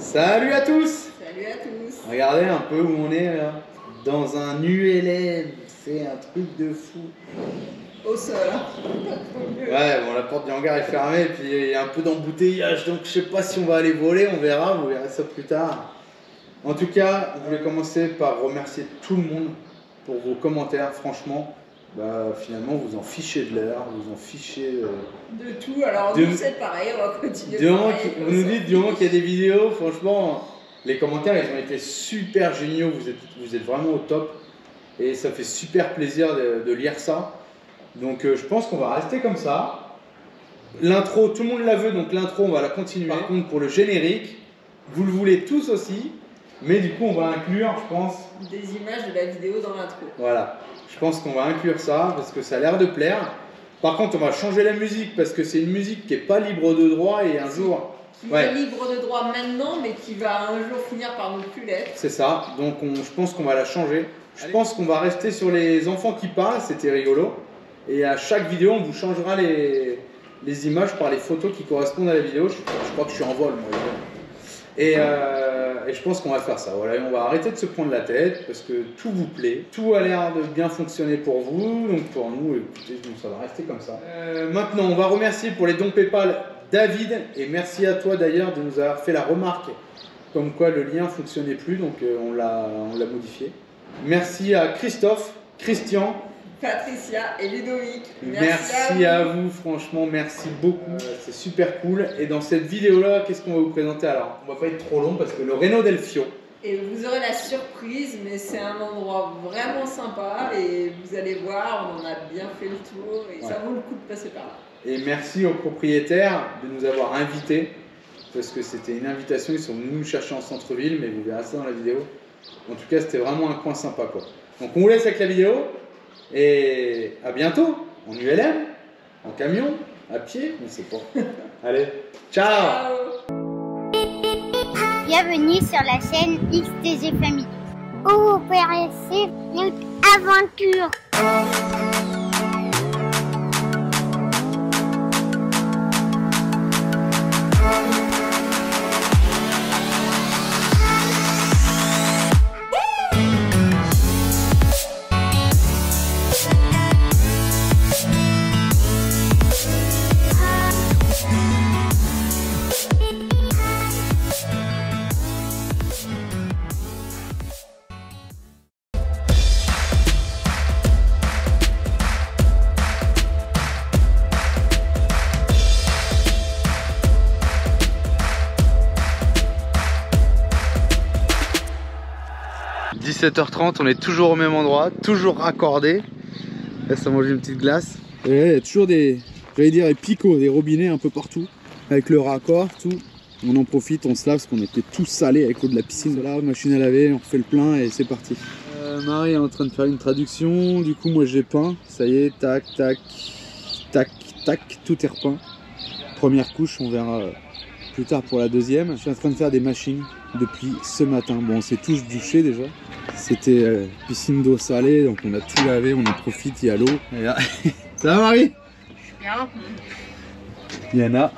Salut à tous. Salut à tous. Regardez un peu où on est là. Dans un ULM. C'est un truc de fou. Au sol. Ouais, bon, la porte du hangar est fermée et puis il y a un peu d'embouteillage. Donc je sais pas si on va aller voler. On verra. Vous verrez ça plus tard. En tout cas, je voulais commencer par remercier tout le monde pour vos commentaires. Franchement, finalement, vous en fichez de l'air. Vous en fichez... de tout. Alors nous c'est pareil. On va continuer. Vous nous dites du moment qu'il y a des vidéos, franchement... Les commentaires, ils ont été super géniaux, vous êtes vraiment au top. Et ça fait super plaisir de lire ça. Donc je pense qu'on va rester comme ça. L'intro, tout le monde la veut, donc l'intro, on va la continuer. Par contre, pour le générique, vous le voulez tous aussi. Mais du coup, on va inclure, je pense... des images de la vidéo dans l'intro. Voilà. Je pense qu'on va inclure ça, parce que ça a l'air de plaire. Par contre, on va changer la musique, parce que c'est une musique qui n'est pas libre de droit et un jour... Qui est libre de droit maintenant, mais qui va un jour finir par ne plus l'être. C'est ça, donc je pense qu'on va la changer. Je pense qu'on va rester sur les enfants qui parlent, c'était rigolo. Et à chaque vidéo, on vous changera les images par les photos qui correspondent à la vidéo. Je crois que je suis en vol, moi. Et je pense qu'on va faire ça. Voilà, et on va arrêter de se prendre la tête, parce que tout vous plaît. Tout a l'air de bien fonctionner pour vous, donc pour nous, écoutez, ça va rester comme ça. Maintenant, on va remercier pour les dons PayPal David, et merci à toi d'ailleurs de nous avoir fait la remarque comme quoi le lien ne fonctionnait plus, donc on l'a modifié. Merci à Christophe, Christian, Patricia et Ludovic. Merci à vous, franchement, merci beaucoup. C'est super cool. Et dans cette vidéo-là, qu'est-ce qu'on va vous présenter alors? On va pas être trop long parce que le Reno del Fio. Et vous aurez la surprise, mais c'est un endroit vraiment sympa et vous allez voir, on en a bien fait le tour et ça vaut le coup de passer par là. Et merci aux propriétaires de nous avoir invités, parce que c'était une invitation, ils sont venus nous chercher en centre-ville, mais vous verrez ça dans la vidéo. En tout cas, c'était vraiment un coin sympa, quoi. Donc on vous laisse avec la vidéo, et à bientôt, en ULM, en camion, à pied, on ne sait pas. Allez, ciao. Bienvenue sur la chaîne XTG Family, où vous pourrez suivre notre aventure. – 17h30, on est toujours au même endroit, toujours raccordé. Là, ça mange une petite glace. Et là, il y a toujours des, j'allais dire, des picots, des robinets un peu partout, avec le raccord, tout. On en profite, on se lave parce qu'on était tous salés avec l'eau de la piscine. Là, machine à laver, on refait le plein et c'est parti. Marie est en train de faire une traduction, du coup moi j'ai peint. Ça y est, tac, tac, tac, tac, tout est repeint. Première couche, on verra plus tard pour la deuxième. Je suis en train de faire des machines depuis ce matin. Bon, on s'est tous douchés déjà. C'était piscine d'eau salée, donc on a tout lavé, on en profite, il y a l'eau. Ça va Marie? Bien. Il y en a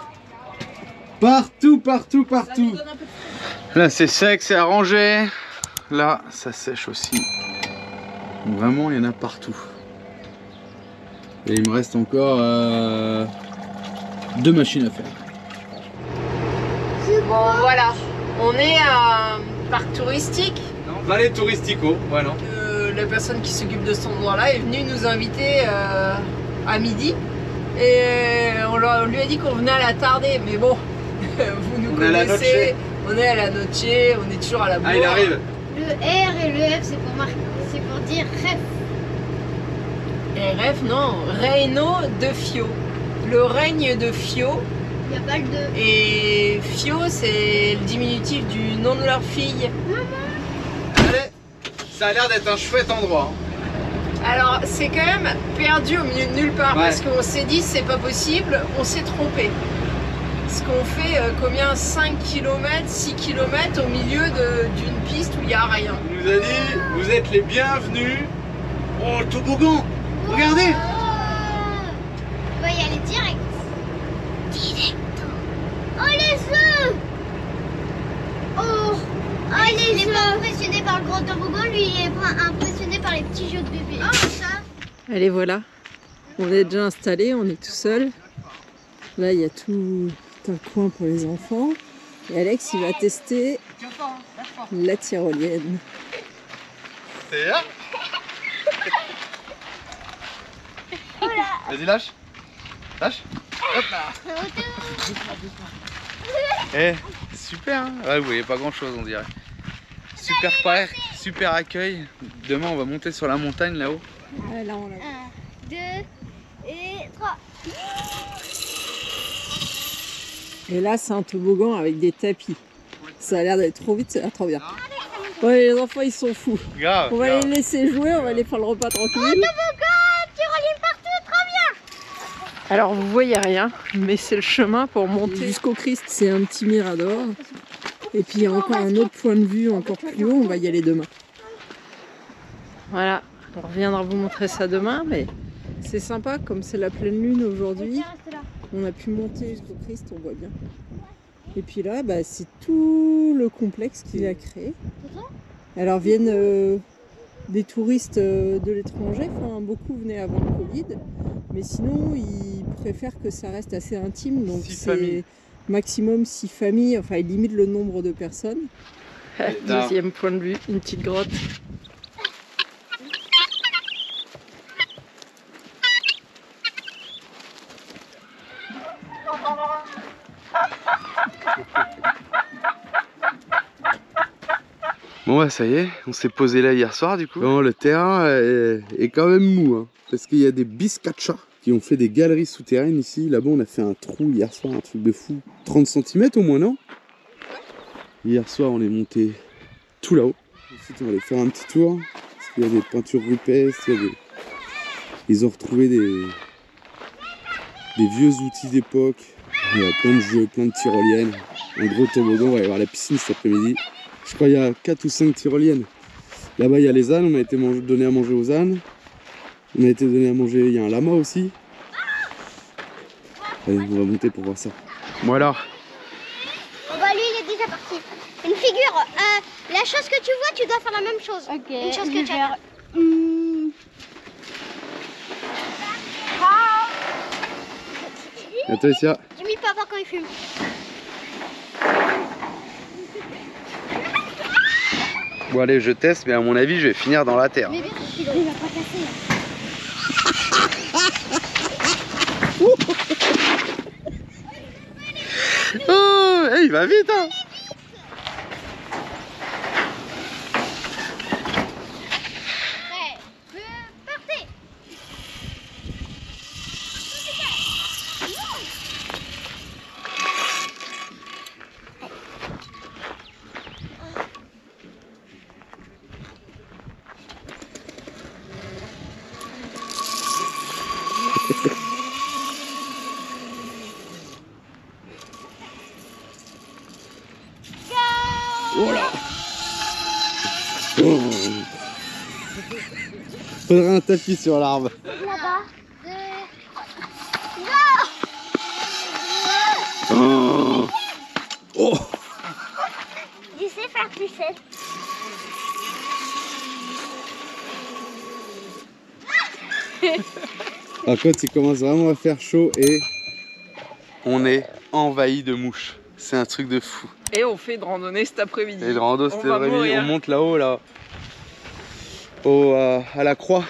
partout, partout, partout. Là c'est sec, c'est arrangé. Là ça sèche aussi. Vraiment il y en a partout. Et il me reste encore 2 machines à faire. Bon voilà, on est à un parc touristique. Vallée Touristico, voilà. La personne qui s'occupe de cet endroit-là est venue nous inviter à midi. Et on lui a dit qu'on venait à la tardée, mais bon, vous nous connaissez, on est à la noche, on est toujours à la bourre. Ah, il arrive. Le R et le F, c'est pour dire ref. Et ref, non, Reno de Fio. Le règne de Fio. Il n'y a pas le 2. Et Fio, c'est le diminutif du nom de leur fille. Allez, ça a l'air d'être un chouette endroit. Alors, c'est quand même perdu au milieu de nulle part, parce qu'on s'est dit c'est pas possible, on s'est trompé. Parce qu'on fait combien, 5 km, 6 km au milieu d'une piste où il n'y a rien. Il nous a dit, vous êtes les bienvenus. Oh, le toboggan, regardez. On va y aller direct. Directo. Oh les œufs. Oh il est pas impressionné par le grand toboggan, lui il est impressionné par les petits jeux de bébé. Oh, ça. Allez, voilà. On est déjà installé, on est tout seul. Là, il y a tout un coin pour les enfants. Et Alex, il va tester la tyrolienne. C'est là. Vas-y, lâche. Lâche. Hop là. Eh, super, hein. Ouais, vous voyez pas grand chose, on dirait. Super parc, super accueil. Demain, on va monter sur la montagne là-haut. Là, on l'a. 1, 2 et 3. Et là, c'est un toboggan avec des tapis. Ça a l'air d'être trop vite, ça a l'air trop bien. Ouais, les enfants, ils sont fous. Grave. On va les laisser jouer, on va les faire le repas tranquille. Alors vous voyez rien, mais c'est le chemin pour monter jusqu'au Christ. C'est un petit mirador. Et puis il y a encore un autre point de vue encore plus haut, on va y aller demain. Voilà, on reviendra vous montrer ça demain, mais c'est sympa, comme c'est la pleine lune aujourd'hui. On a pu monter jusqu'au Christ, on voit bien. Et puis là, bah, c'est tout le complexe qu'il a créé. Alors viennent des touristes de l'étranger, enfin, beaucoup venaient avant le Covid, mais sinon ils préfèrent que ça reste assez intime, donc c'est maximum 6 familles, enfin ils limitent le nombre de personnes. Deuxième point de vue, une petite grotte. Bon bah ça y est, on s'est posé là hier soir du coup. Bon, le terrain est quand même mou, hein, parce qu'il y a des biscachas qui ont fait des galeries souterraines ici. Là-bas on a fait un trou hier soir, un truc de fou. 30 cm au moins, non? Hier soir on est monté tout là-haut. Ensuite on va aller faire un petit tour, parce qu'il y a des peintures rupestres, ils ont retrouvé des vieux outils d'époque. Il y a plein de jeux, plein de tyroliennes, un gros toboggan, on va aller voir la piscine cet après-midi. Je crois qu'il y a 4 ou 5 tyroliennes. Là-bas, il y a les ânes. On a été donné à manger aux ânes. On a été donné à manger. Il y a un lama aussi. Allez, on va monter pour voir ça. Bon alors. Oh bah lui, il est déjà parti. Une figure. La chose que tu vois, tu dois faire la même chose. Ok. Une chose que tu as. Attends, ici. Jimmy peut avoir quand il fume. Bon allez, je teste, mais à mon avis, je vais finir dans la terre. Mais bien, il va pas casser. Oh, hey, il va vite, hein. Partez. Voilà. Oh. Faudrait un tapis sur l'arbre. Là-bas. Oh. Oh. Tu sais faire pousser. Par contre, il commence vraiment à faire chaud et on est envahi de mouches. C'est un truc de fou. Et on fait de randonnée cet après-midi. Et le rando cet après-midi, on monte là-haut, là, à la croix.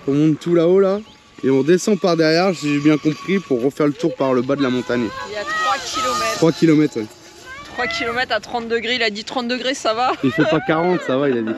On monte tout là-haut, là, et on descend par derrière, si j'ai bien compris, pour refaire le tour par le bas de la montagne. Il y a 3 km. 3 km, ouais. 3 km à 30 degrés, il a dit 30 degrés, ça va? Il fait pas 40, ça va, il a dit.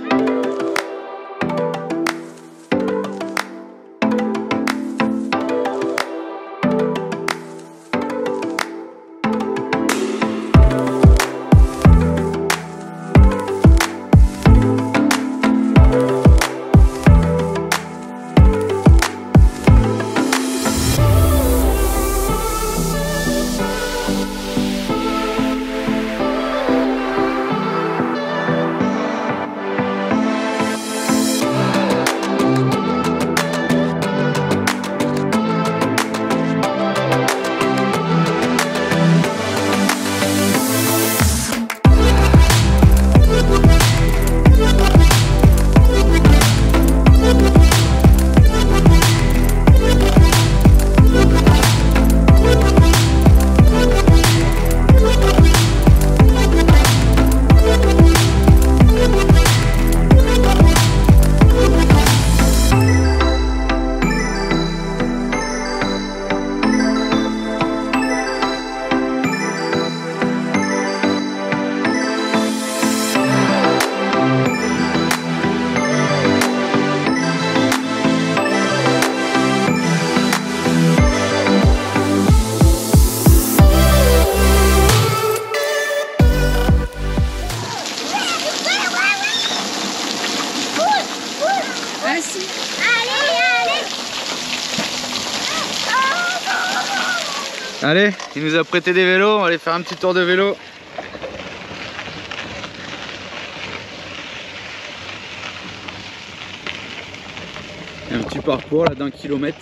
Allez, il nous a prêté des vélos, on va aller faire un petit tour de vélo. Un petit parcours là d'1 kilomètre.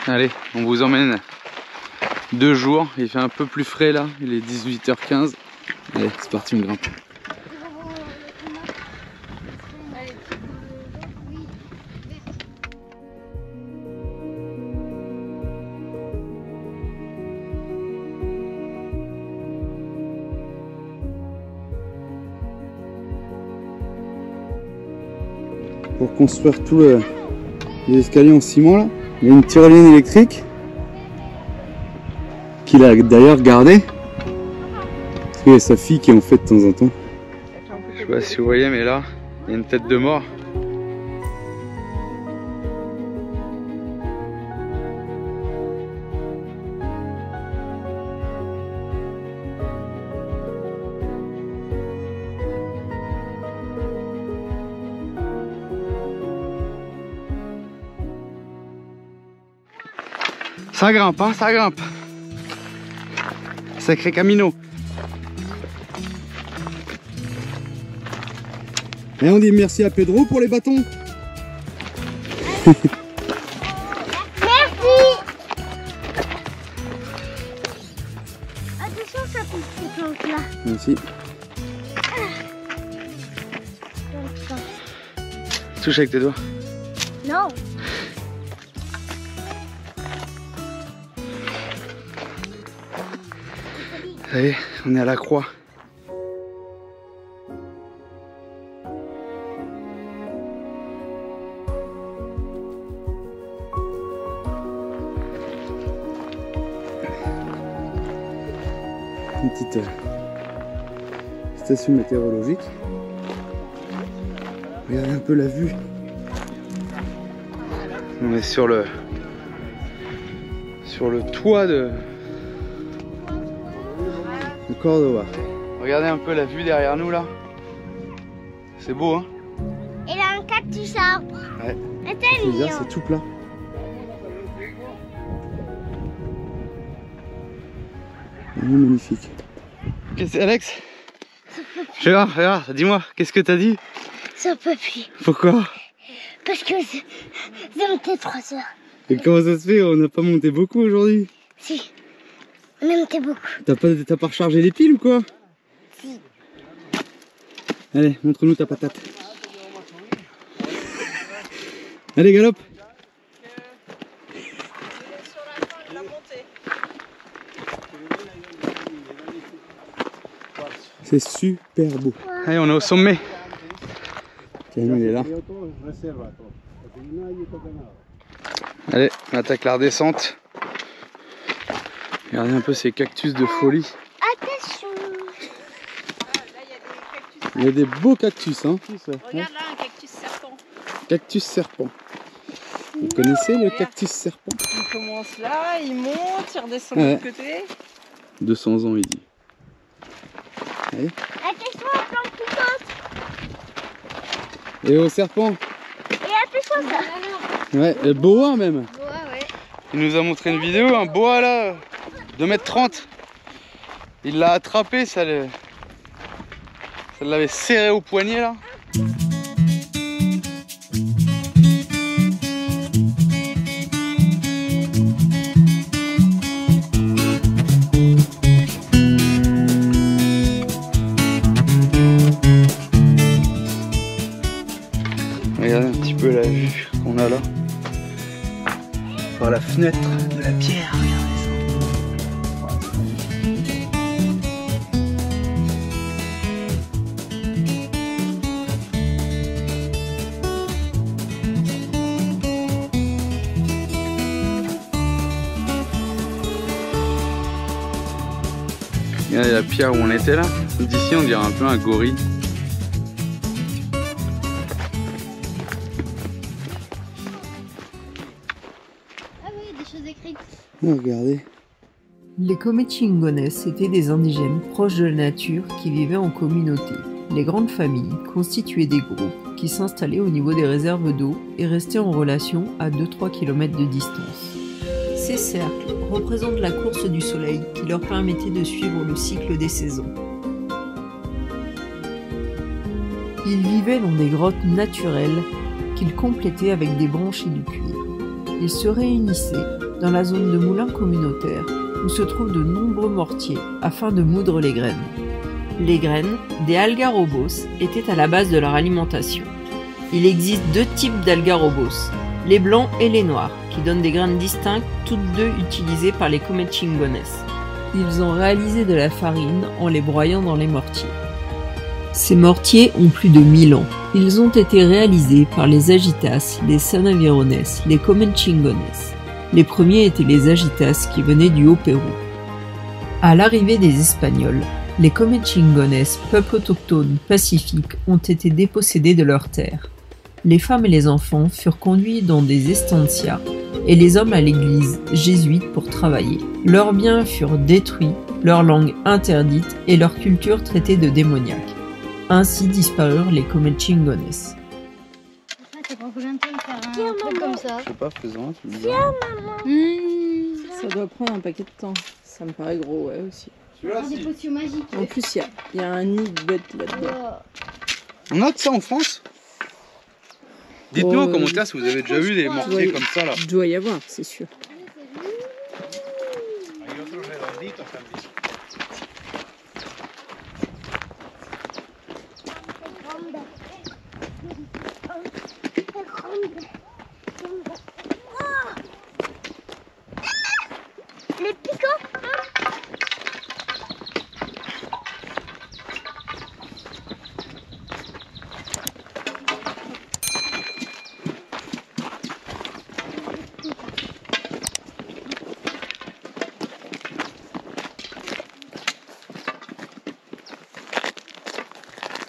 Allez, on vous emmène 2 jours, il fait un peu plus frais là, il est 18h15. Allez, c'est parti, on grimpe. Pour construire tout les escaliers en ciment là, il y a une tyrolienne électrique qu'il a d'ailleurs gardée parce qu'il y a sa fille qui en fait de temps en temps. Je sais pas si vous voyez, mais là il y a une tête de mort. Ça grimpe, hein, ça grimpe. Sacré camino. Et on dit merci à Pedro pour les bâtons. Merci. Attention, ça pique ces plantes là. Merci. Touche avec tes doigts. Non. Ça y est, on est à la croix. Une petite station météorologique. Regardez un peu la vue. On est sur le toit de Córdoba. Regardez un peu la vue derrière nous là. C'est beau, hein? Et là un cactus arbre. Ouais. C'est mignon. C'est tout plat. Magnifique. Qu'est-ce que c'est, Alex? Regarde, dis-moi, qu'est-ce que t'as dit? Ça peut plus. Pourquoi? Parce que j'ai monté 3 heures. Et comment ça se fait? On n'a pas monté beaucoup aujourd'hui? Si. On a monté beaucoup. T'as pas rechargé les piles ou quoi? Si. Allez, montre-nous ta patate. Allez, galope. C'est super beau. Allez, on est au sommet. Camille, il est là. Allez, on attaque la redescente. Regardez un peu ces cactus de folie. Attention. Il y a des beaux cactus, hein. Regarde là, un cactus serpent. Cactus serpent. Vous connaissez le cactus serpent? Il commence là, il monte, il redescend de l'autre côté. 200 ans, il dit. Allez. Attention aux plantes qui sautent. Et au serpent. Et attention ça. Ouais, et boa même. Ouais. Il nous a montré une vidéo, un boa là, 2,30 m. Il l'a attrapé, ça l'avait serré au poignet là. Regardez un petit peu la vue qu'on a là. Par la fenêtre de la pierre, regardez ça. Regardez la pierre où on était là. D'ici on dirait un peu un gorille. Oh, regardez. Les Comechingones étaient des indigènes proches de la nature qui vivaient en communauté. Les grandes familles constituaient des groupes qui s'installaient au niveau des réserves d'eau et restaient en relation à 2-3 km de distance. Ces cercles représentent la course du soleil qui leur permettait de suivre le cycle des saisons. Ils vivaient dans des grottes naturelles qu'ils complétaient avec des branches et du cuir. Ils se réunissaient dans la zone de moulin communautaire où se trouvent de nombreux mortiers afin de moudre les graines. Les graines des algarrobos étaient à la base de leur alimentation. Il existe 2 types d'algarrobos, les blancs et les noirs, qui donnent des graines distinctes, toutes deux utilisées par les Comechingones. Ils ont réalisé de la farine en les broyant dans les mortiers. Ces mortiers ont plus de 1000 ans. Ils ont été réalisés par les Agitas, les Sanavirones, les Comechingones. Les premiers étaient les Agitas qui venaient du Haut-Pérou. À l'arrivée des Espagnols, les Comechingones, peuple autochtone pacifique, ont été dépossédés de leurs terres. Les femmes et les enfants furent conduits dans des estancias et les hommes à l'église jésuite pour travailler. Leurs biens furent détruits, leur langue interdite et leur culture traitée de démoniaque. Ainsi disparurent les Comechingones. Ça prend combien de temps de faire un truc comme ça? Je sais pas, faisant, tu me dis. Ça doit prendre un paquet de temps. Ça me paraît gros, ouais, aussi. Des potions magiques. En plus, il y a un nid de bête là-dedans. On a de ça en France? Dites-nous en Oh, commentaire si vous avez déjà vu des mortiers comme ça là. Il doit y avoir, c'est sûr. Les piquants.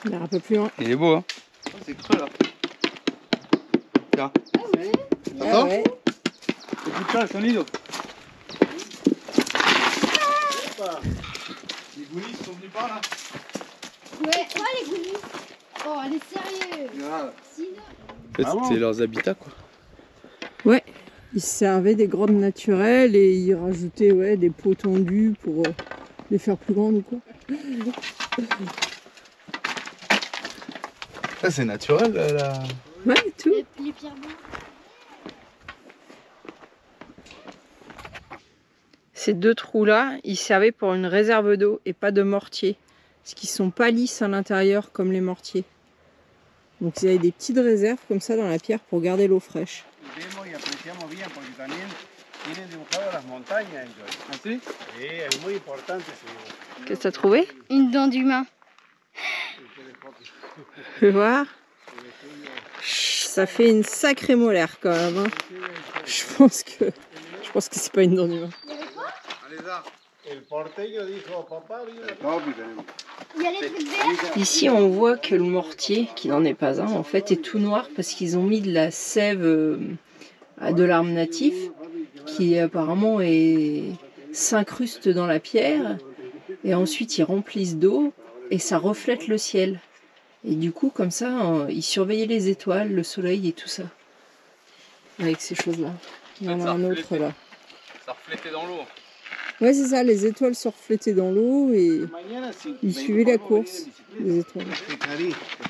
Il y a un peu plus loin. Il est beau hein. Oh, c'est creux là. Tiens. Attends. Ouais. Escucha el sonido. Les goulis sont venus par là. Ouais, les goulis. Oh, elle est sérieuse. En fait, c'était leurs habitats quoi. Ouais, ils se servaient des grottes naturelles et ils rajoutaient des pots tendus pour les faire plus grandes ou quoi. Ça c'est naturel là. Ouais, tout. Les pierres blanches. Ces 2 trous-là, ils servaient pour une réserve d'eau et pas de mortier. Parce qu'ils sont pas lisses à l'intérieur comme les mortiers. Donc ils avaient des petites réserves comme ça dans la pierre pour garder l'eau fraîche. Qu'est-ce que t'as trouvé? Une dent d'humain. Je vais voir. Ça fait une sacrée molaire quand même. Hein. Je pense que c'est pas une dent d'humain. Il y avait quoi? Il y a les trucs verts. Ici, on voit que le mortier, qui n'en est pas un, en fait, est tout noir parce qu'ils ont mis de la sève de l'arbre natif qui apparemment s'incruste dans la pierre et ensuite ils remplissent d'eau et ça reflète le ciel. Et du coup, comme ça, ils surveillaient les étoiles, le soleil et tout ça. Avec ces choses-là. Il y en a un autre là. Ça reflétait dans l'eau. Ouais, c'est ça, les étoiles se reflétaient dans l'eau et ils suivaient la course, les étoiles.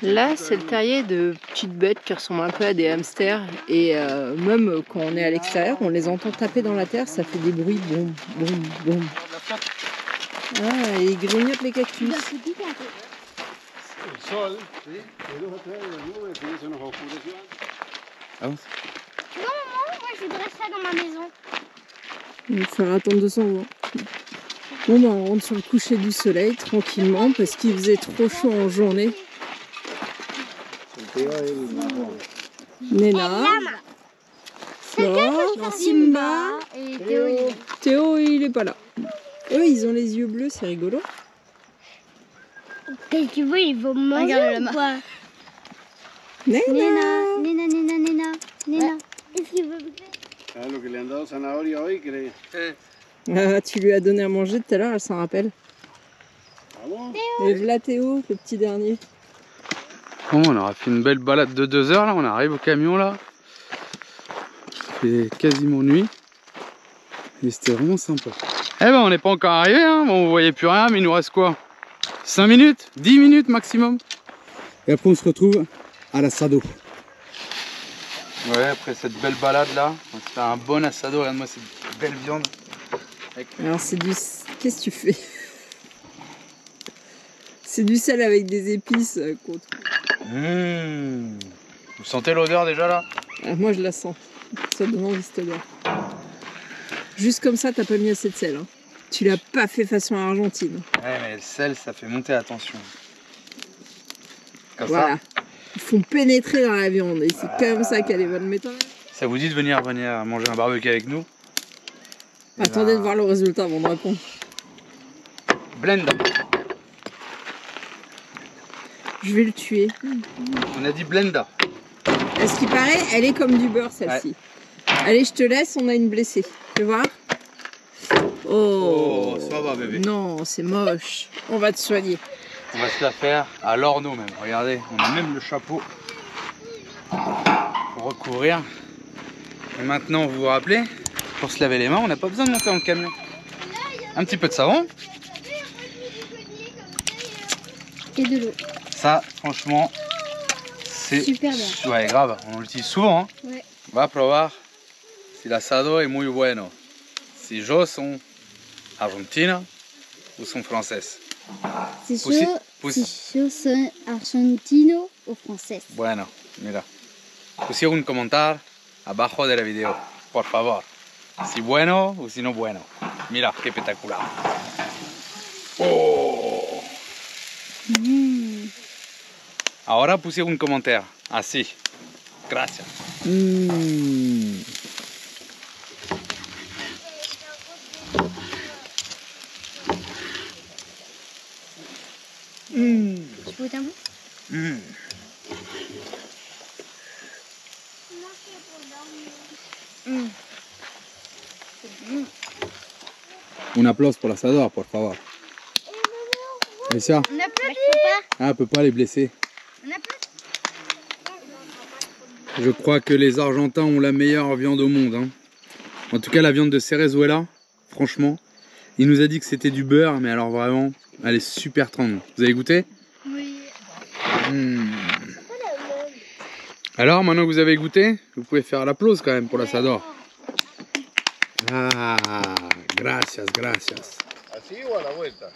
Là, c'est le terrier de petites bêtes qui ressemblent un peu à des hamsters. Et même quand on est à l'extérieur, on les entend taper dans la terre, ça fait des bruits boum, boum, boum. Ah, et ils grignotent les cactus. Ah bon? Non, moi je voudrais ça dans ma maison. Il va falloir attendre 200 ans. Bon, on rentre sur le coucher du soleil tranquillement parce qu'il faisait trop chaud en journée. Nena, Flore, Simba, Et Théo, Théo, il est pas là. Eux, ils ont les yeux bleus, c'est rigolo. qu'est-ce que tu veux, ils vont manger ou quoi? Nena, Nena. Qu'est-ce qu'il veut me faire? Ah, tu lui as donné à manger tout à l'heure, elle s'en rappelle. Et voilà Théo, le petit dernier. Bon, on aura fait une belle balade de 2 heures là, on arrive au camion là. Il fait quasiment nuit. Et c'était vraiment sympa. Eh ben on n'est pas encore arrivé, hein. Bon, vous voyez plus rien, mais il nous reste quoi? 5 minutes? 10 minutes maximum. Et après on se retrouve à l'assado. Ouais, après cette belle balade là, c'était un bon assado, regarde-moi cette belle viande. Alors c'est du... Qu'est-ce que tu fais? C'est du sel avec des épices qu'on trouve. Vous sentez l'odeur déjà là? Ah, moi je la sens. Ça donne envie cette odeur. Juste comme ça, t'as pas mis assez de sel. Hein. Tu l'as pas fait façon argentine. Ouais, mais le sel, ça fait monter la tension. Comme voilà. ça. Ils font pénétrer dans la viande et c'est comme ça qu'elle est bonne méthode. Ça vous dit de venir manger un barbecue avec nous? Attendez de voir le résultat avant de répondre. Blenda. Je vais le tuer. On a dit blenda. À ce qui paraît, elle est comme du beurre celle-ci. Ouais. Allez, je te laisse, on a une blessée. Tu veux voir? Oh, ça va bébé. Non, c'est moche. On va te soigner. On va se la faire à l'orneau même. Regardez, on a même le chapeau pour recouvrir. Et maintenant, vous vous rappelez, pour se laver les mains, on n'a pas besoin de monter dans le camion. Un petit peu de savon. Et de l'eau. Ça, franchement, c'est super bien. Ouais, grave. On l'utilise souvent. Hein. Ouais. Va probar si l'asado es muy bueno. Si yo son argentina ou son française. Si yo soy argentino o francés. Bueno, mira. Pusieron un comentario abajo de la video, por favor. Si bueno o si no bueno. Mira, qué espectacular. Oh. Ahora pusieron un comentario, así. Gracias. Tu peux un bout? Un applause pour l'asador, por favor. Alicia. On applaudit. Ah, elle peut pas les blesser. On applaudit. Je crois que les Argentins ont la meilleure viande au monde. Hein. En tout cas, la viande de Cerezuela, franchement, il nous a dit que c'était du beurre, mais alors vraiment, elle est super tendre. Vous avez goûté? Oui. Alors, maintenant que vous avez goûté, vous pouvez faire l'applause quand même pour l'asador. Ah, gracias, gracias. ¿Así o a la vuelta?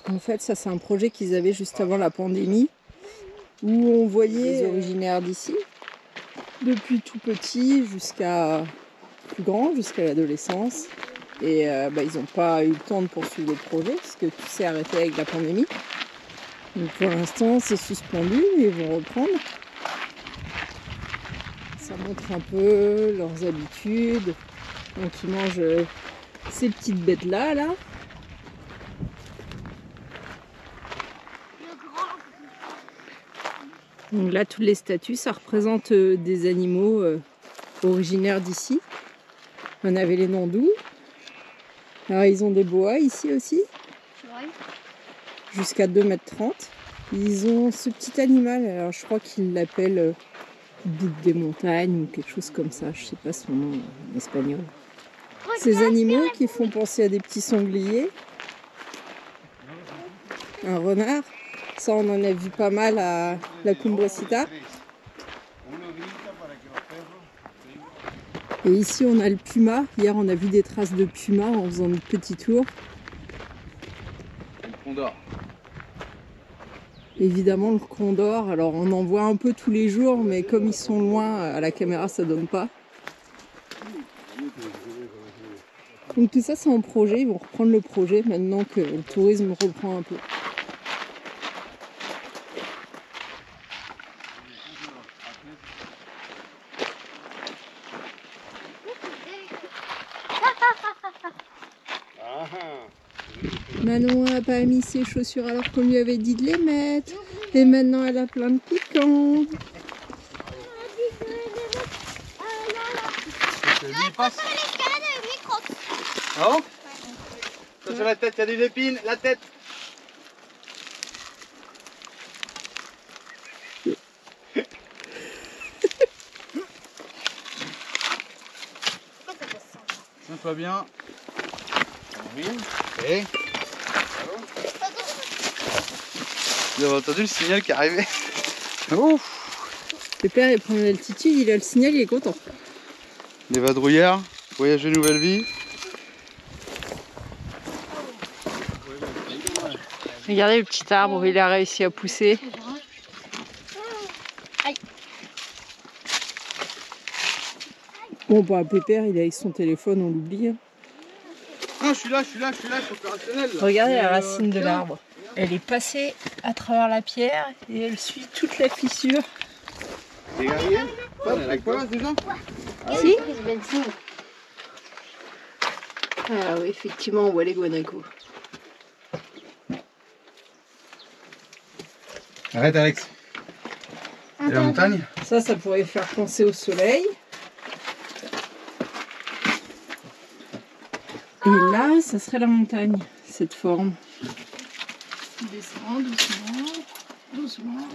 En fait, ça c'est un projet qu'ils avaient juste avant la pandémie, où on voyait les originaires d'ici, depuis tout petit jusqu'à plus grand, jusqu'à l'adolescence. Et ils n'ont pas eu le temps de poursuivre le projet, parce que tout s'est arrêté avec la pandémie. Donc pour l'instant, c'est suspendu, et ils vont reprendre. Ça montre un peu leurs habitudes. Donc ils mangent ces petites bêtes-là, là. Donc là, toutes les statues, ça représente des animaux originaires d'ici. On avait les nandous. Alors, ils ont des boas ici aussi. Jusqu'à 2,30 m. Ils ont ce petit animal, alors je crois qu'ils l'appellent bouc des montagnes ou quelque chose comme ça. Je sais pas son nom en espagnol. Ces animaux qui font penser à des petits sangliers. Un renard. Ça, on en a vu pas mal à la Cumbrecita. Et ici, on a le puma. Hier, on a vu des traces de puma en faisant notre petit tour. Le condor. Évidemment, le condor. Alors, on en voit un peu tous les jours, mais comme ils sont loin, à la caméra, ça donne pas. Donc tout ça, c'est en projet. Ils vont reprendre le projet maintenant que le tourisme reprend un peu. Manon n'a pas mis ses chaussures alors qu'on lui avait dit de les mettre. Et maintenant elle a plein de piquants. Ah bon? Attention la tête, il y a des épines, la tête. Tiens-toi bien. Oui. Et vous avez entendu le signal qui est arrivé? Ouf. Pépère il prend l'altitude, il a le signal, il est content. Les vadrouilleurs, voyage de nouvelle vie. Regardez le petit arbre, il a réussi à pousser. Bon bah Pépère il est avec son téléphone, on l'oublie. Non, je suis là, je suis opérationnel. Là. Regardez la racine de l'arbre. Elle est passée à travers la pierre et elle suit toute la fissure. T'es guerrier? Avec quoi déjà? Si? Ah oui, effectivement, on voit les guanacos. Arrête Alex. Et la montagne? Ça pourrait faire penser au soleil. Et là, ça serait la montagne, cette forme. Descends doucement, doucement.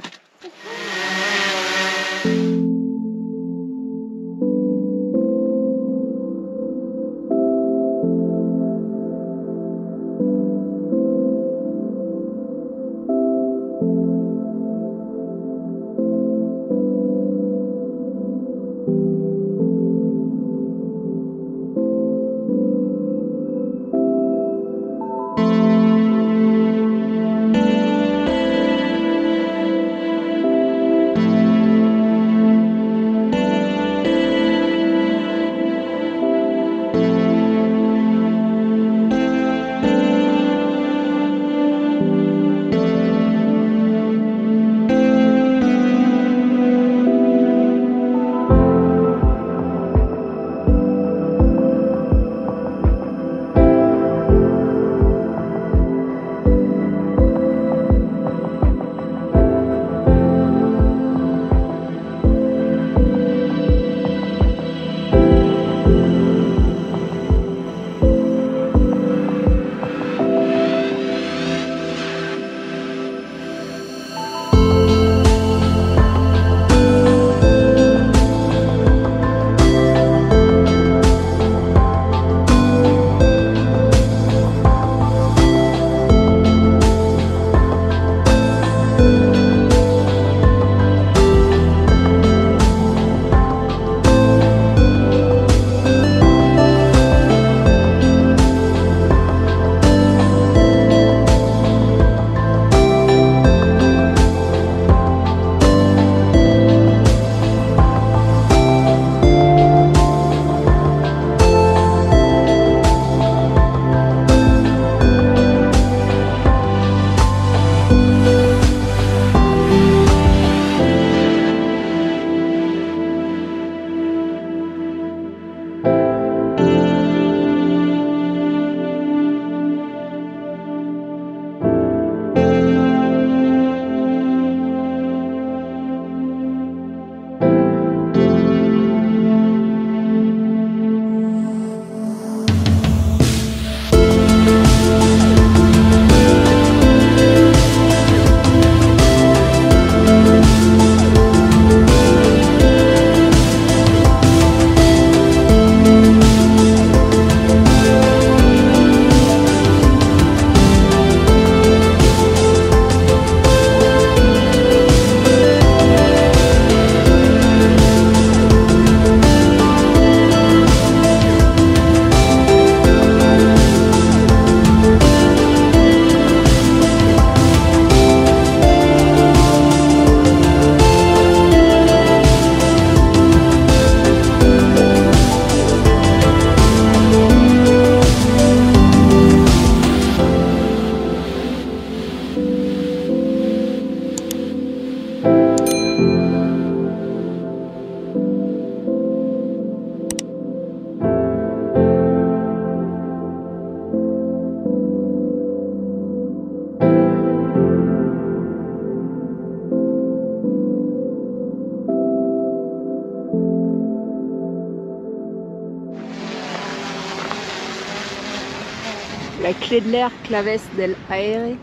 La clé de l'air Claves del Aire.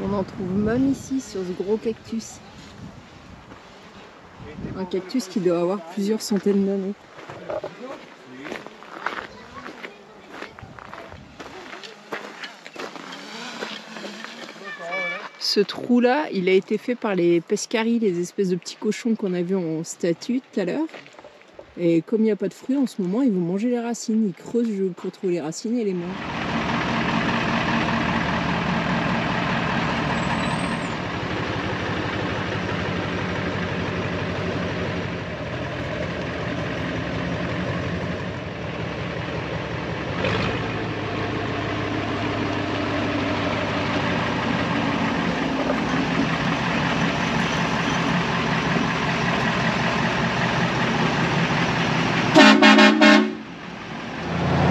On en trouve même ici sur ce gros cactus. Un cactus qui doit avoir plusieurs centaines d'années. Ce trou-là, il a été fait par les pescaris, les espèces de petits cochons qu'on a vus en statue tout à l'heure. Et comme il n'y a pas de fruits en ce moment, ils vont manger les racines. Ils creusent pour trouver les racines et les mangent.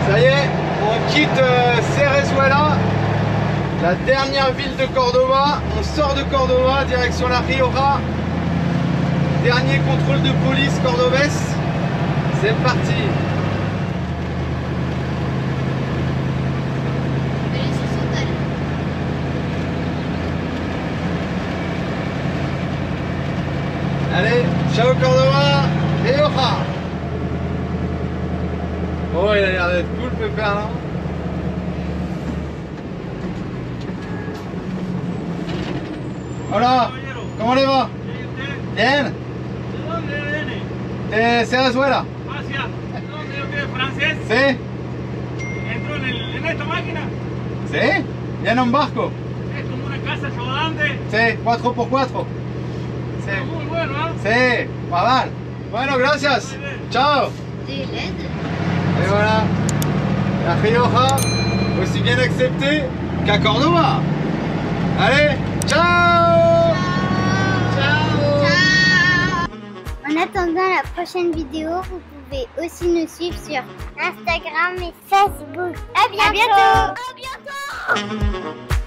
Ça y est, on quitte Cerezuela, la dernière ville de Cordoba. On sort de Cordoba, direction La Rioja. Dernier contrôle de police cordobès. C'est parti. Allez, ciao Cordoba, Rioja. Oh, il a l'air d'être cool, Pépère, là. Hola, ¿cómo le va? Bien. ¿De dónde viene? De Cerezuela. Asia. ¿Dónde usted francés? Sí. ¿Entró en esta máquina? Sí. Viene un barco. Es como una casa rodante. Sí, 4x4. Sí. Muy bueno, ¿ah? Sí, mal. Bueno, gracias. Ciao. Et voilà, la Rioja, aussi bien acceptée qu'à Cordoba. Allez, ciao. En attendant la prochaine vidéo, vous pouvez aussi nous suivre sur Instagram et Facebook. À bientôt. À bientôt.